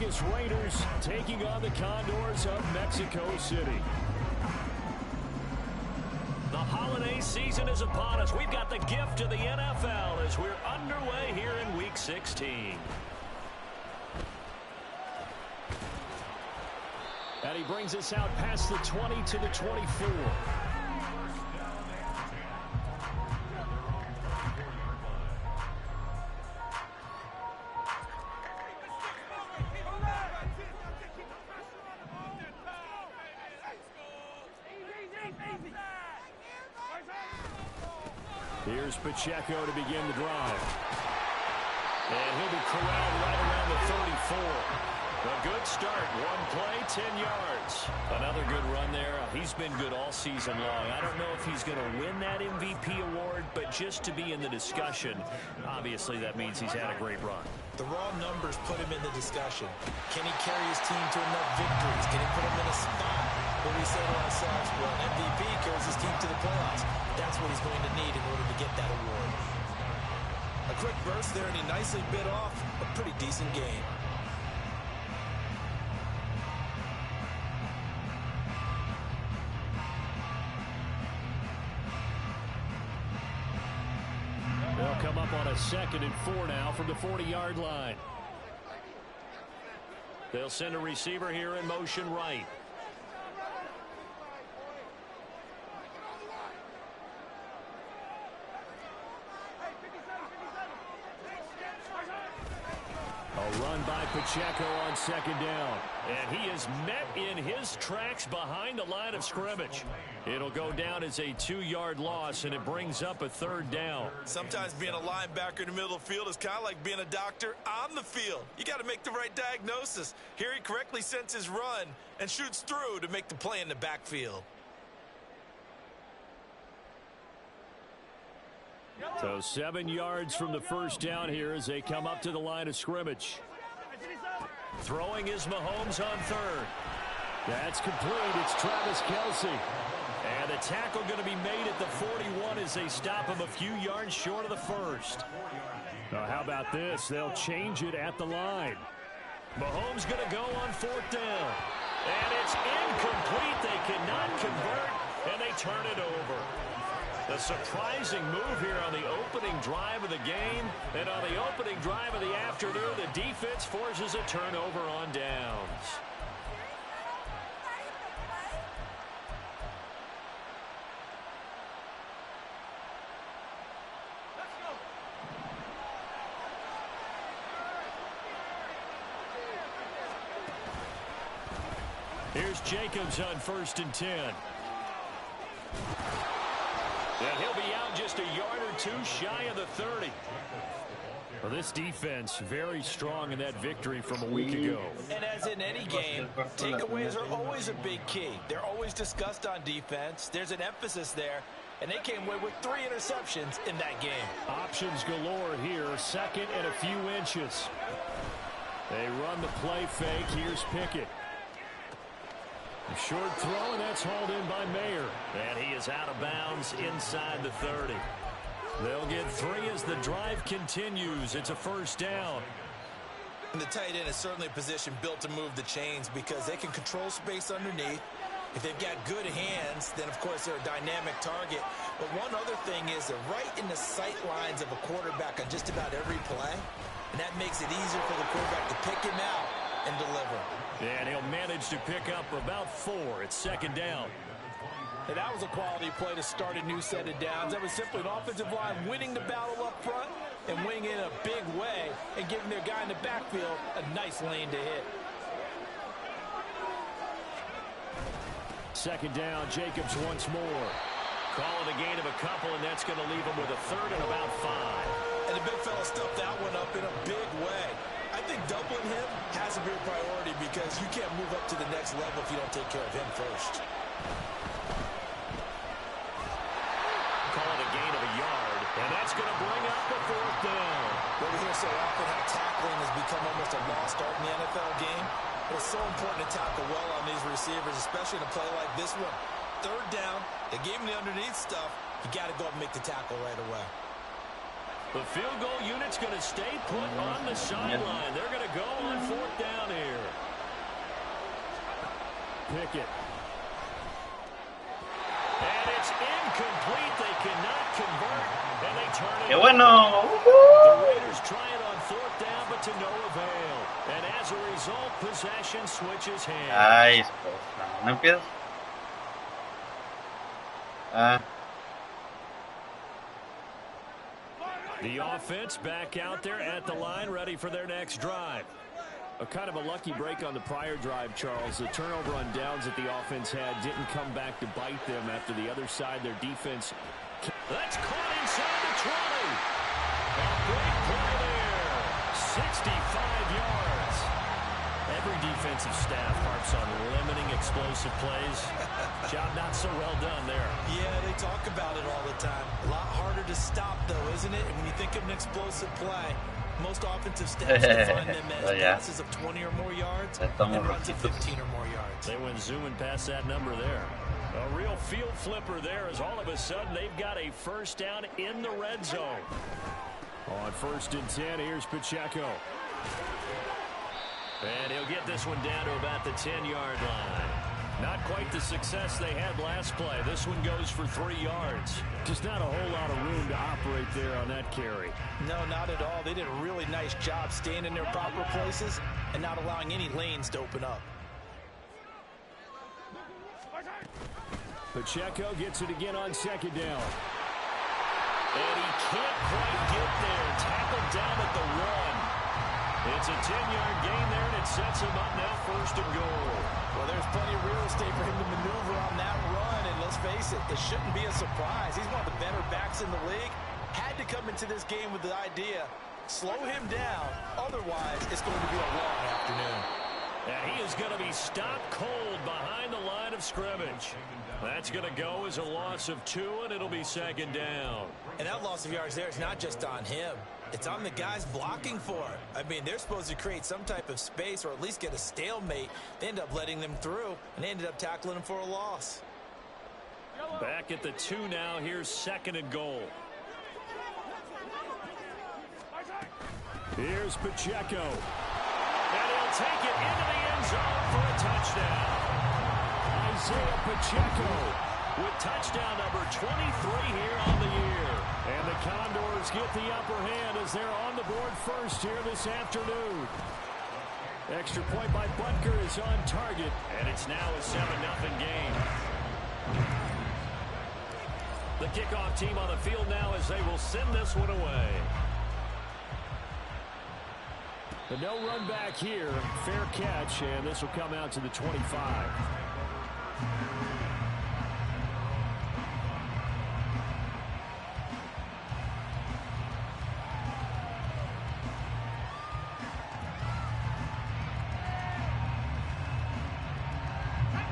Vegas Raiders taking on the Condors of Mexico City. The holiday season is upon us. We've got the gift of the NFL as we're underway here in Week 16. And he brings us out past the 20 to the 24. Here's Pacheco to begin the drive. And he'll be corralled right around the 34. A good start. One play, 10 yards. Another good run there. He's been good all season long. I don't know if he's going to win that MVP award, but just to be in the discussion, obviously that means he's had a great run. The raw numbers put him in the discussion. Can he carry his team to enough victories? Can he put him in a spot where we say to ourselves, well, an MVP carries his team to the playoffs. That's what he's going to need in order to get that award. A quick burst there, and he nicely bit off a pretty decent game. They'll come up on a 2nd and 4 now from the 40-yard line. They'll send a receiver here in motion right. A run by Pacheco on 2nd down. And he is met in his tracks behind the line of scrimmage. It'll go down as a 2-yard loss, and it brings up a 3rd down. Sometimes being a linebacker in the middle of the field is kind of like being a doctor on the field. You got to make the right diagnosis. Here he correctly sends his run and shoots through to make the play in the backfield. So 7 yards from the 1st down here as they come up to the line of scrimmage. Throwing is Mahomes on 3rd. That's complete. It's Travis Kelce. And the tackle going to be made at the 41 as they stop him a few yards short of the 1st. Now, how about this? They'll change it at the line. Mahomes going to go on 4th down. And it's incomplete. They cannot convert, and they turn it over. A surprising move here on the opening drive of the game. And on the opening drive of the afternoon, the defense forces a turnover on downs. Here's Jacobs on 1st and 10. And he'll be out just a yard or 2 shy of the 30. Well, this defense very strong in that victory from a week ago. And as in any game, takeaways are always a big key. They're always discussed on defense. There's an emphasis there. And they came away with 3 interceptions in that game. Options galore here. 2nd and a few inches. They run the play fake. Here's Pickett. A short throw, and that's hauled in by Mayer. And he is out of bounds inside the 30. They'll get 3 as the drive continues. It's a 1st down. And the tight end is certainly a position built to move the chains because they can control space underneath. If they've got good hands, then, of course, they're a dynamic target. But one other thing is they're right in the sight lines of a quarterback on just about every play. And that makes it easier for the quarterback to pick him out and deliver. And he'll manage to pick up about 4. It's 2nd down. And that was a quality play to start a new set of downs. That was simply an offensive line winning the battle up front and winning in a big way and giving their guy in the backfield a nice lane to hit. 2nd down, Jacobs once more. Calling a gain of a couple, and that's going to leave him with a 3rd and about 5. And the big fella stuffed that one up in a big way. I think doubling him has to be a priority because you can't move up to the next level if you don't take care of him first. Call it a gain of a yard, and that's going to bring up the 4th down. Well, we hear so often how tackling has become almost a lost art in the NFL game. But it's so important to tackle well on these receivers, especially in a play like this one. 3rd down, they gave him the underneath stuff. You got to go up and make the tackle right away. The field goal unit's going to stay put on the sideline. They're going to go on 4th down here. Pickett. And it's incomplete. They cannot convert, and they turn it. ¡Qué bueno! The Raiders try it on 4th down, but to no avail. And as a result, possession switches hands. Ay, esposa, ¿no empiezas? The offense back out there at the line, ready for their next drive. A kind of a lucky break on the prior drive, Charles. The turnover on downs that the offense had didn't come back to bite them after the other side, their defense. That's caught inside the 20. A big play there. 65 yards. Every defensive staff harps on limiting explosive plays. Job not so well done there. Yeah, they talk about it all the time. A lot harder to stop, though, isn't it? And when you think of an explosive play, most offensive staffs define them as passes of 20 or more yards and runs of 15 or more yards. They went zooming past that number there. A real field flipper there as all of a sudden they've got a first down in the red zone. On 1st and 10, here's Pacheco. And he'll get this one down to about the 10-yard line. Not quite the success they had last play. This one goes for 3 yards. Just not a whole lot of room to operate there on that carry. No, not at all. They did a really nice job staying in their proper places and not allowing any lanes to open up. Pacheco gets it again on 2nd down. And he can't quite get there. Tackled down at the 1. It's a 10-yard gain there, and it sets him up now 1st and goal. Well, there's plenty of real estate for him to maneuver on that run, and let's face it, it shouldn't be a surprise. He's one of the better backs in the league. Had to come into this game with the idea, slow him down, otherwise it's going to be a long afternoon. And he is going to be stopped cold behind the line of scrimmage. That's going to go as a loss of 2, and it'll be 2nd down. And that loss of yards there is not just on him. It's on the guys blocking for it. I mean, they're supposed to create some type of space or at least get a stalemate. They end up letting them through, and they ended up tackling them for a loss. Back at the 2 now. Here's 2nd and goal. Here's Pacheco. And he'll take it into the end zone for a touchdown. Isaiah Pacheco with touchdown number 23 here on the year. And the Condors get the upper hand as they're on the board first here this afternoon. Extra point by Butker is on target, and it's now a 7-0 game. The kickoff team on the field now as they will send this one away. But no run back here. Fair catch, and this will come out to the 25.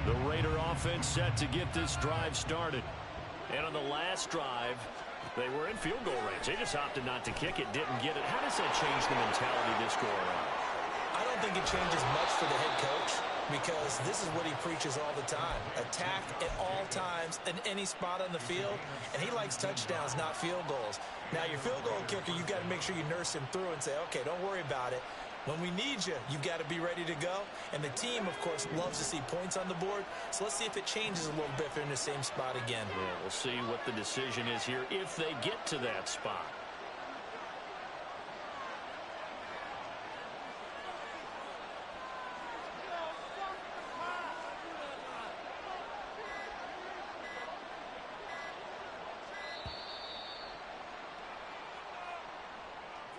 The Raider offense set to get this drive started. And on the last drive, they were in field goal range. They just opted not to kick it, didn't get it. How does that change the mentality this go around? I don't think it changes much for the head coach because this is what he preaches all the time. Attack at all times in any spot on the field, and he likes touchdowns, not field goals. Now, your field goal kicker, you've got to make sure you nurse him through and say, okay, don't worry about it. When we need you, you've got to be ready to go. And the team, of course, loves to see points on the board. So let's see if it changes a little bit if they're in the same spot again. Yeah, we'll see what the decision is here if they get to that spot.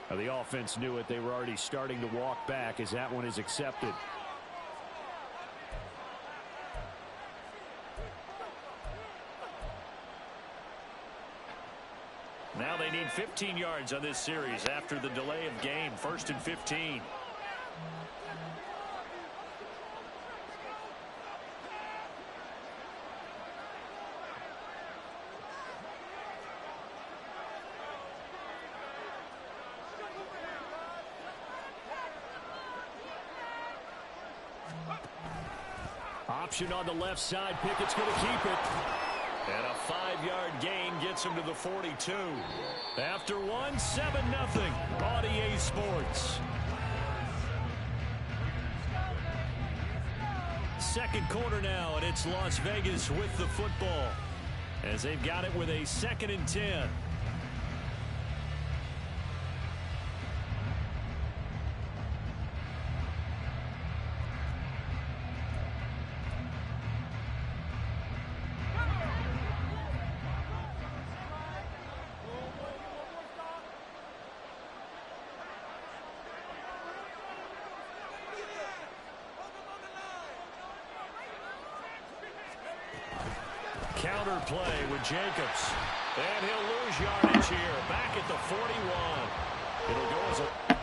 Now, the offense knew it. They were already starting to walk back as that one is accepted. Now they need 15 yards on this series after the delay of game. 1st and 15. Option on the left side. Pickett's going to keep it. And a 5-yard gain gets him to the 42. After one, 7-0 on EA Sports. second quarter now, and it's Las Vegas with the football as they've got it with a 2nd and 10. Counter play with Jacobs. And he'll lose yardage here. Back at the 41. It'll go as a...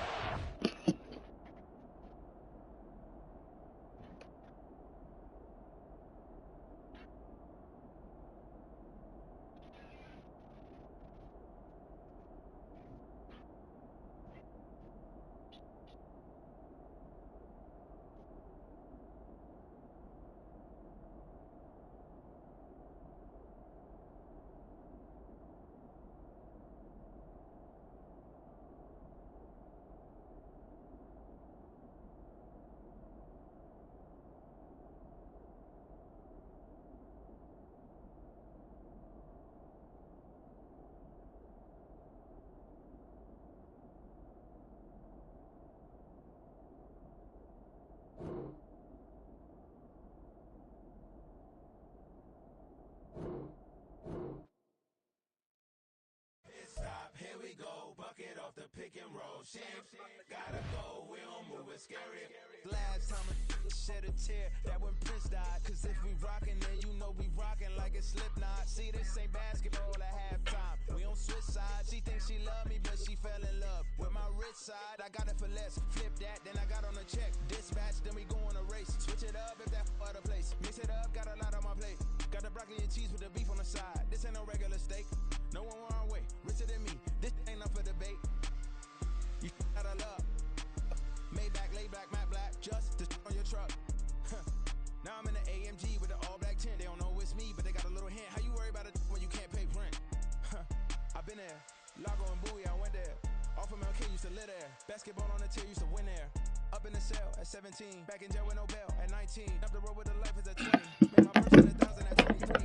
pick and roll. Champs, gotta go, we don't move it scary. Last time I shed a tear, that when Prince died. Cause if we rockin', then you know we rockin' like a Slipknot. See, this ain't basketball at halftime. We on switch sides. She thinks she love me, but she fell in love with my rich side. I got it for less. Flip that, then I got on a check. Dispatch, then we go on a race. Switch it up if that other place. Mix it up, got a lot on my plate. Got the broccoli and cheese with the beef on the side. This ain't no regular steak. No one wrong way. Richer than me. This ain't up for debate. You gotta love. Maybach, laid back, matte black, just to on your truck. Now I'm in the AMG with the all black tint. They don't know it's me, but they got a little hint. How you worry about it when you can't pay rent? I've been there. Lago and Bowie, I went there. Off of MLK, used to live there. Basketball on the tier, used to win there. Up in the cell at 17. Back in jail with no bail at 19. Up the road with the life as a 20. Made my first 100,000 at 23.